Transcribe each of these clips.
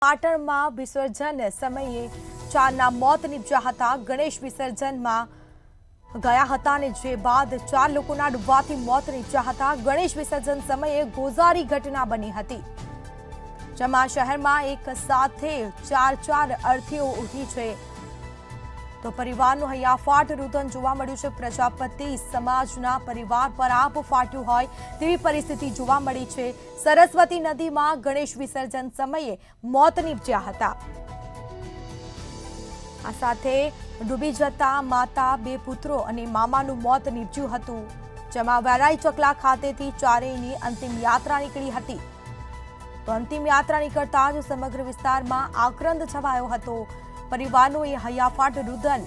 પાટણમાં વિસર્જન સમયે ચારના મોત નીપજ્યા હતા। ગણેશ વિસર્જનમાં ગયા હતા અને જે બાદ 4 લોકોના ડૂબવાથી મોત નીપજ્યા હતા। ગણેશ વિસર્જન સમયે ગોઝારી ઘટના બની હતી, જેમાં શહેરમાં એક સાથે ચાર અર્થીઓ ઉઠી છે તો પરિવારનું હૈયાફાટ રુદન જોવા મળ્યું છે। પ્રજાપતિ સમાજના પરિવાર પર આપ ફાટ્યું હોય તેવી પરિસ્થિતિ જોવા મળી છે। સરસ્વતી નદીમાં ગણેશ વિસર્જન સમયે મોત નીપજ્યા હતા। આ સાથે ડૂબી જતા માતા, 2 પુત્રો અને મામાનું મોત નીપજ્યું હતું, જેમાં વેરાઈ ચકલા ખાતેથી ચારેયની અંતિમ યાત્રા નીકળી હતી। તો અંતિમ યાત્રા નીકળતા જ સમગ્ર વિસ્તારમાં આક્રંદ છવાયો હતો। પરિવારનું એ હૈયાફાટ રુદન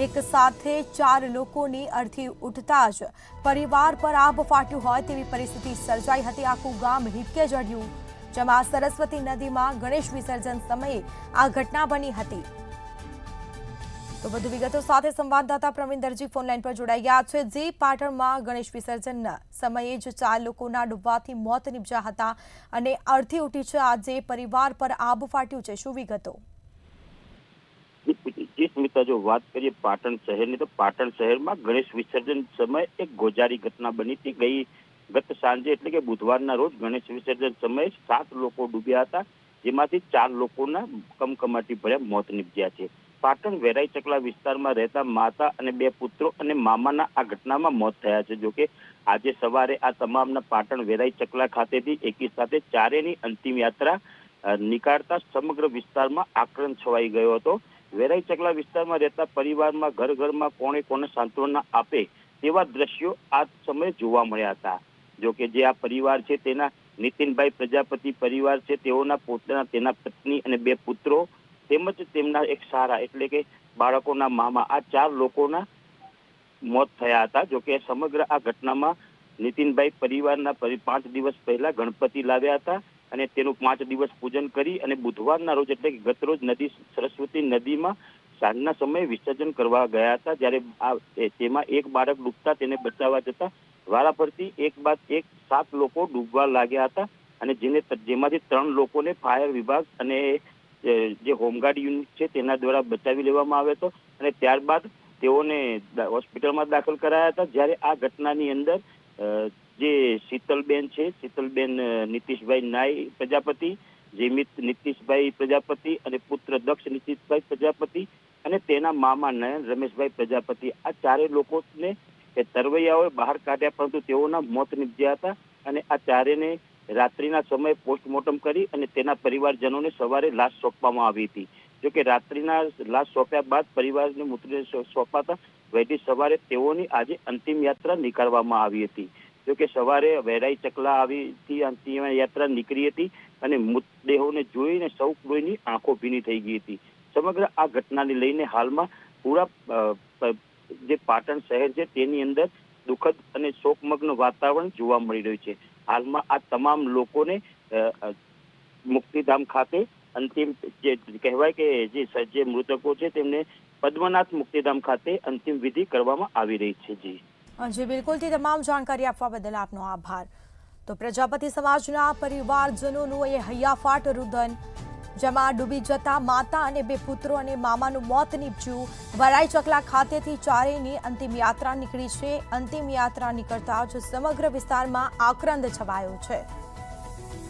એક સાથે 4 લોકોની અર્થી ઉઠતા જ પરિવાર પર આબ ફાટ્યું હોય તેવી પરિસ્થિતિ સર્જાઈ હતી। આખું ગામ હિટકે ચડ્યું, જેમાં સરસ્વતી નદીમાં ગણેશ વિસર્જન સમયે આ ઘટના બની હતી। તો વધુ વિગતો સાથે સંવાદદાતા પ્રવીણ દરજી ફોનલાઈન પર જોડાઈ ગયા છે। જે પાટણમાં ગણેશ વિસર્જનના સમયે જ 4 લોકોના ડૂબવાથી મોત નીપજ્યા હતા અને અર્થી ઉઠી છે, આજે પરિવાર પર આબ ફાટ્યું છે, શું વિગતો? जी स्मिता, जो बात करिए पाटण शहर की, तो पाटण शहर में गणेश विसर्जन समय एक गोजारी घटना बनी थी। गत सांजे એટલે કે બુધવારના રોજ ગણેશ વિસર્જન સમયે 7 લોકો ડૂબ્યા હતા, જેમાંથી 4 લોકોના કમકમાટી ભર્યા મોત નીપજ્યા છે। પાટણ વેરાઈ ચકલા વિસ્તારમાં રહેતા માતા અને 2 પુત્રો અને મામાના આ ઘટનામાં મોત થયા છે। જોકે આજે સવારે આ તમામના પાટણ વેરાઈ ચકલા ખાતેથી એકી સાથે ચારેયની અંતિમ યાત્રા નીકાળતા સમગ્ર વિસ્તારમાં આક્રંદ છવાઈ ગયો હતો। વેરાઈ ચકલા વિસ્તારમાં રહેતા પરિવારમાં ઘરમાં કોને સાંત્વના આપે તેવા દ્રશ્યો આ સમયે જોવા મળ્યા હતા। જોકે જે આ પરિવાર છે તેના નીતિનભાઈ પ્રજાપતિ પરિવાર છે, તેઓના પોતાના તેના પત્ની અને 2 પુત્રો તેમજ તેમના એક સારા એટલે કે બાળકોના મામા, આ 4 લોકોના મોત થયા હતા। જોકે સમગ્ર આ ઘટનામાં નીતિનભાઈ પરિવારના 5 દિવસ પહેલા ગણપતિ લાવ્યા હતા અને તેનું 5 દિવસ પૂજન કરી અને બુધવારના રોજ એટલે કે ગત રોજ સરસ્વતી નદીમાં સાંજના સમયે વિસર્જન કરવા ગયા હતા। જ્યારે તેમાં એક બાળક ડૂબતા તેને બચાવવા જતા વારાફરતી એક બાદ એક 7 લોકો ડૂબવા લાગ્યા હતા અને જેમાંથી 3 લોકોને ફાયર વિભાગ અને જે હોમગાર્ડ યુનિટ છે તેના દ્વારા બચાવી લેવામાં આવ્યો હતો અને ત્યારબાદ તેઓને હોસ્પિટલમાં દાખલ કરાયા હતા। જ્યારે આ ઘટનાની અંદર જે શીતલબેન છે, શીતલબેન નીતિશભાઈ નાઈ પ્રજાપતિ, જીમિત નીતિશભાઈ પ્રજાપતિ અને પુત્ર દક્ષ નીતિશભાઈ પ્રજાપતિ અને તેના મામા નયન રમેશભાઈ પ્રજાપતિ, આ 4 લોકોને તરવૈયાઓએ બહાર કાઢ્યા, પરંતુ તેઓના મોત નીપજ્યા હતા અને આ 4ને રાત્રિના સમયે પોસ્ટમોર્ટમ કરી અને તેના પરિવારજનોને સવારે લાશ સોંપવામાં આવી હતી। જોકે રાત્રિના લાશ સોંપ્યા બાદ પરિવારને મૃતદેહ સોંપાતા વહેલી સવારે તેઓની આજે અંતિમ યાત્રા નીકાળવામાં આવી હતી। જોકે સવારે વેરાઈ ચકલા આવીથી અંતિમ યાત્રા નીકળી હતી અને મૃતદેહોને જોઈને સૌ કોઈની આંખો ભીની થઈ ગઈ હતી। સમગ્ર આ ઘટનાને લઈને હાલમાં પૂરા જે પાટણ શહેર છે તેની અંદર દુઃખદ અને શોકમગ્ન વાતાવરણ જોવા મળી રહ્યું છે। હાલમાં આ તમામ લોકોને મુક્તિધામ ખાતે અંતિમ જે કહેવાય કે જે મૃતકો છે તેમને પદ્મનાથ મુક્તિધામ ખાતે અંતિમ વિધિ કરવામાં આવી રહી છે। જી બિલકુલ, તે તમામ જાણકારી આપવા બદલ આપનો આભાર। તો પ્રજાપતિ સમાજના પરિવારજનોનું એ હૈયાફાટ રુદન, જેમાં ડૂબી જતા માતા અને 2 પુત્રો અને મામાનું મોત નીપજ્યું। વરાઈ ચકલા ખાતેથી ચારેયની અંતિમ યાત્રા નીકળી છે। અંતિમ યાત્રા નીકળતા જ સમગ્ર વિસ્તારમાં આક્રંદ છવાયો છે।